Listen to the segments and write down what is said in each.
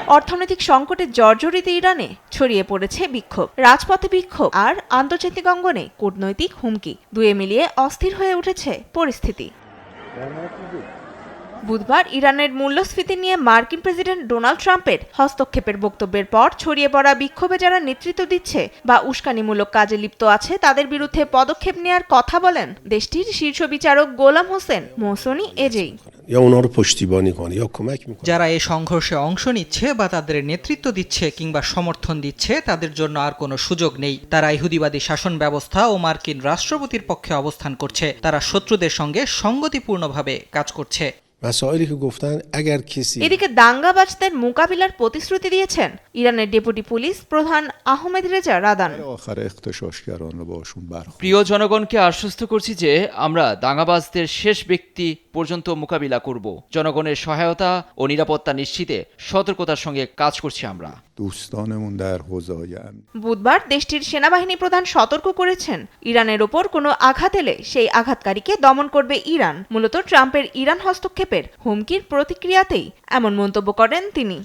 অর্থনৈতিক সংকটে জর্জরিত ইরানে ছড়িয়ে পড়েছে বিক্ষোভ, রাজপথে বিক্ষোভ আর আন্তর্জাতিক অঙ্গনে কূটনৈতিক হুমকি, দুয়ে মিলিয়ে অস্থির হয়ে উঠেছে পরিস্থিতি। বুধবার ইরানের মূল্যস্ফীতি নিয়ে মার্কিন প্রেসিডেন্ট ডোনাল্ড ট্রাম্পের হস্তক্ষেপের বক্তব্যের পর ছড়িয়ে পড়া বিক্ষোভে যারা নেতৃত্ব দিচ্ছে বা উস্কানিমূলক কাজে লিপ্ত আছে তাদের বিরুদ্ধে পদক্ষেপ নেওয়ার কথা বলেন দেশটির শীর্ষ বিচারক গোলাম হোসেন মোহসেনি এজেই। যারা এই সংঘর্ষে অংশ নিচ্ছে বা তাদের নেতৃত্ব দিচ্ছে কিংবা সমর্থন দিচ্ছে তাদের জন্য আর কোনো সুযোগ নেই। তারা ইহুদিবাদী শাসন ব্যবস্থা ও মার্কিন রাষ্ট্রপতির পক্ষে অবস্থান করছে। তারা শত্রুদের সঙ্গে সঙ্গতিপূর্ণভাবে কাজ করছে। এদিকে দাঙ্গাবাজদের মোকাবিলার প্রতিশ্রুতি দিয়েছেন ইরানের ডেপুটি পুলিশ প্রধান আহমেদ রেজা রাদান। প্রিয় জনগণকে আশ্বস্ত করছি যে আমরা দাঙ্গাবাজদের শেষ ব্যক্তি পর্যন্ত মোকাবিলা করব। জনগণের সহায়তা ও নিরাপত্তা নিশ্চিতে সতর্কতার সঙ্গে কাজ করছি আমরা। বুধবার দেশটির সেনাবাহিনী প্রধান সতর্ক করেছেন ইরানের ওপর কোনো আঘাত এলে সেই আঘাতকারীকে দমন করবে ইরান। মূলত ট্রাম্পের ইরান হস্তক্ষেপের হুমকির প্রতিক্রিয়াতেই এমন মন্তব্য করেন তিনি।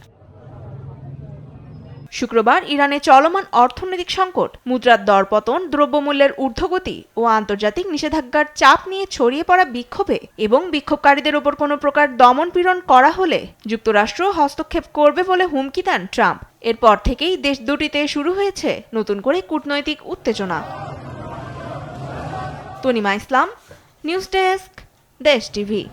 শুক্রবার ইরানে চলমান অর্থনৈতিক সংকট, মুদ্রার দরপতন, দ্রব্যমূল্যের ঊর্ধ্বগতি ও আন্তর্জাতিক নিষেধাজ্ঞার চাপ নিয়ে ছড়িয়ে পড়া বিক্ষোভে এবং বিক্ষোভকারীদের ওপর কোনো প্রকার দমন-পীড়ন করা হলে যুক্তরাষ্ট্র হস্তক্ষেপ করবে বলে হুমকি দেন ট্রাম্প। এরপর থেকেই দেশ দুটিতে শুরু হয়েছে নতুন করে কূটনৈতিক উত্তেজনা। তনিমা ইসলাম, নিউজ ডেস্ক, দেশ টিভি।